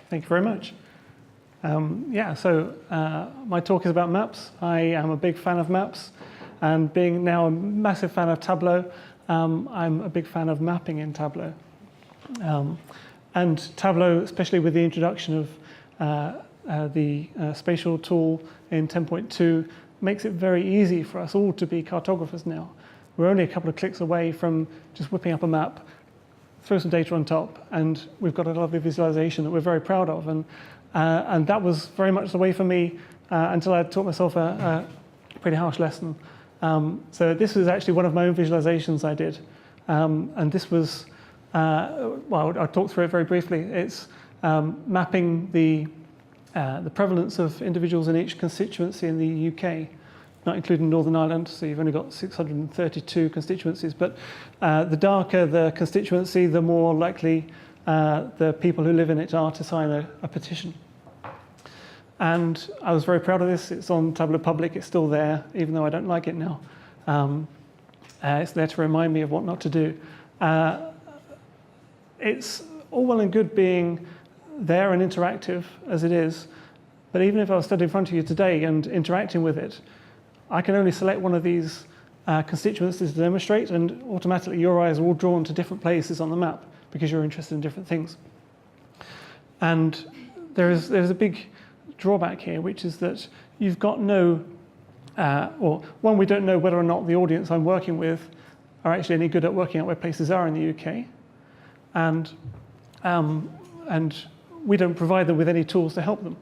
Thank you very much. My talk is about maps. I am a big fan of maps, and being now a massive fan of Tableau, I'm a big fan of mapping in Tableau. And Tableau, especially with the introduction of the spatial tool in 10.2, makes it very easy for us all to be cartographers now. We're only a couple of clicks away from just whipping up a map, throw some data on top, and we've got a lovely visualization that we're very proud of. And that was very much the way for me until I taught myself a pretty harsh lesson. So this was actually one of my own visualizations I did. And this was, I'll talk through it very briefly. It's mapping the prevalence of individuals in each constituency in the UK, not including Northern Ireland, so you've only got 632 constituencies. But the darker the constituency, the more likely the people who live in it are to sign a petition. And I was very proud of this. It's on Tableau Public. It's still there, even though I don't like it now. It's there to remind me of what not to do. It's all well and good being there and interactive as it is, but even if I was stood in front of you today and interacting with it, I can only select one of these constituencies to demonstrate, and automatically your eyes are all drawn to different places on the map because you're interested in different things. And there's a big drawback here, which is that you've got no, we don't know whether or not the audience I'm working with are actually any good at working out where places are in the UK, and we don't provide them with any tools to help them.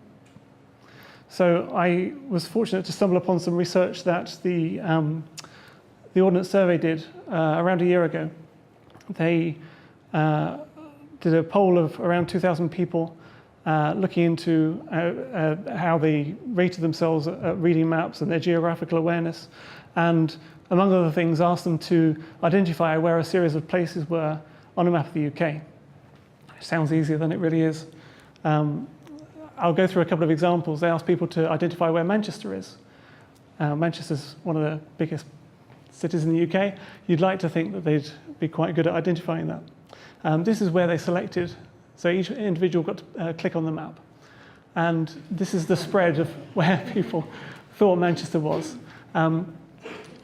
So I was fortunate to stumble upon some research that the Ordnance Survey did around a year ago. They did a poll of around 2,000 people looking into how they rated themselves at reading maps and their geographical awareness, and among other things asked them to identify where a series of places were on a map of the UK. It sounds easier than it really is. I'll go through a couple of examples. They asked people to identify where Manchester is. Manchester's one of the biggest cities in the UK. You'd like to think that they'd be quite good at identifying that. This is where they selected. So each individual got to click on the map. And this is the spread of where people thought Manchester was. You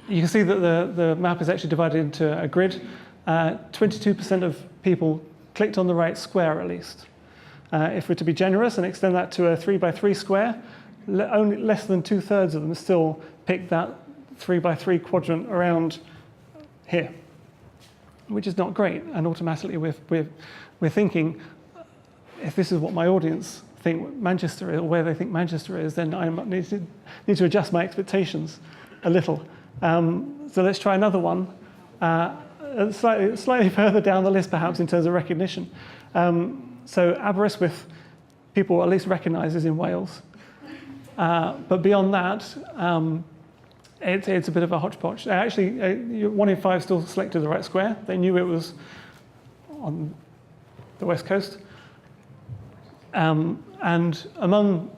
can see that the map is actually divided into a grid. 22% of people clicked on the right square at least. If we're to be generous and extend that to a 3x3 square, only less than 2/3 of them still picked that 3x3 quadrant around here, which is not great. And automatically we're thinking, if this is what my audience think Manchester is, or where they think Manchester is, then I need to adjust my expectations a little. So let's try another one, slightly further down the list perhaps in terms of recognition. So Aberystwyth, people at least recognise is in Wales. But beyond that, it's a bit of a hodgepodge. Actually, 1 in 5 still selected the right square. They knew it was on the west coast. And among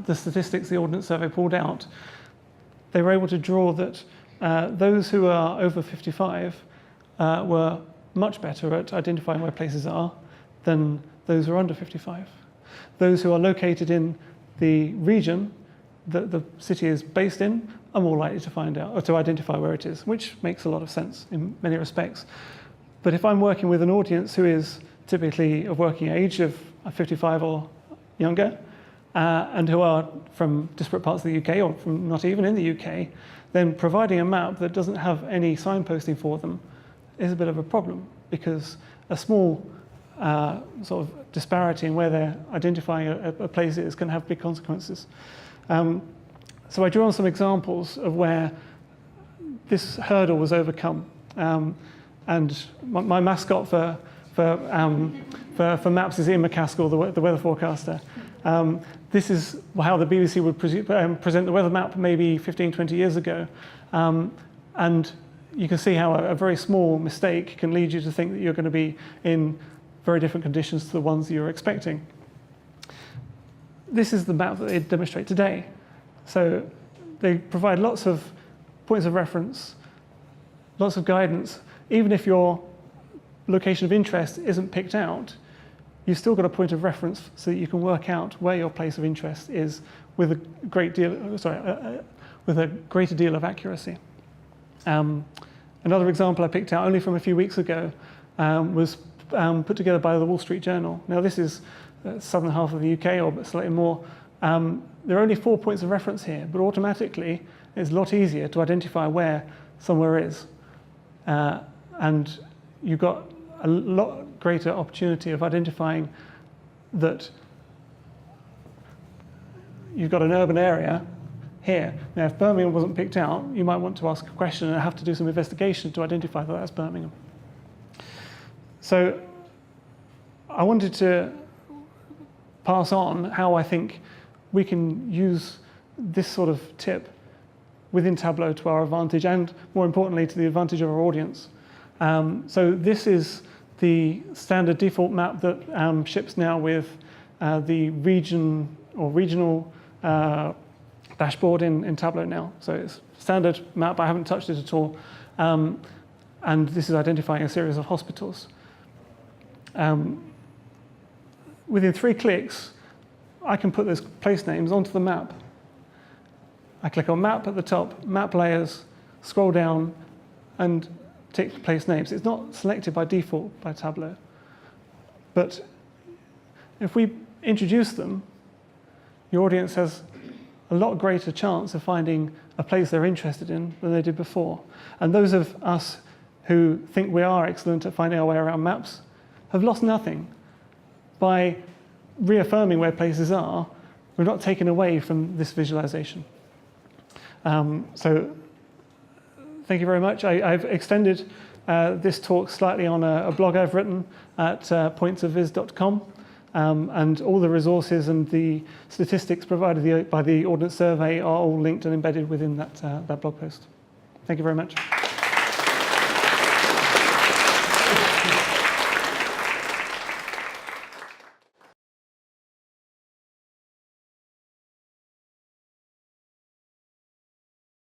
the statistics the Ordnance Survey pulled out, they were able to draw that those who are over 55 were much better at identifying where places are than those who are under 55. Those who are located in the region that the city is based in are more likely to find out or to identify where it is, which makes a lot of sense in many respects. But if I'm working with an audience who is typically of working age of 55 or younger, and who are from disparate parts of the UK or from not even in the UK, then providing a map that doesn't have any signposting for them is a bit of a problem, because a small sort of disparity in where they're identifying a place is can have big consequences. So I drew on some examples of where this hurdle was overcome. And my mascot for maps is Ian McCaskill, the weather forecaster. This is how the BBC would present the weather map maybe 15, 20 years ago. And you can see how a very small mistake can lead you to think that you're going to be in very different conditions to the ones you're expecting. This is the map that they demonstrate today. So they provide lots of points of reference, lots of guidance. Even if your location of interest isn't picked out, you've still got a point of reference so that you can work out where your place of interest is with a with a greater deal of accuracy. Another example I picked out only from a few weeks ago was put together by the Wall Street Journal. Now this is southern half of the UK, or slightly more. There are only 4 points of reference here, but automatically it's a lot easier to identify where somewhere is. And you've got a lot greater opportunity of identifying that you've got an urban area here. Now, if Birmingham wasn't picked out, you might want to ask a question and have to do some investigation to identify that that's Birmingham. So I wanted to pass on how I think we can use this sort of tip within Tableau to our advantage, and more importantly, to the advantage of our audience. So this is the standard default map that ships now with the region or regional dashboard in Tableau now. So it's a standard map. I haven't touched it at all. And this is identifying a series of hospitals. Within 3 clicks, I can put those place names onto the map. I click on Map at the top, Map Layers, scroll down, and tick place names. It's not selected by default by Tableau. But if we introduce them, your audience has a lot greater chance of finding a place they're interested in than they did before. And those of us who think we are excellent at finding our way around maps have lost nothing. By reaffirming where places are, we're not taken away from this visualization. So thank you very much. I've extended this talk slightly on a blog I've written at pointsofviz.com. And all the resources and the statistics provided by the Ordnance Survey are all linked and embedded within that blog post. Thank you very much.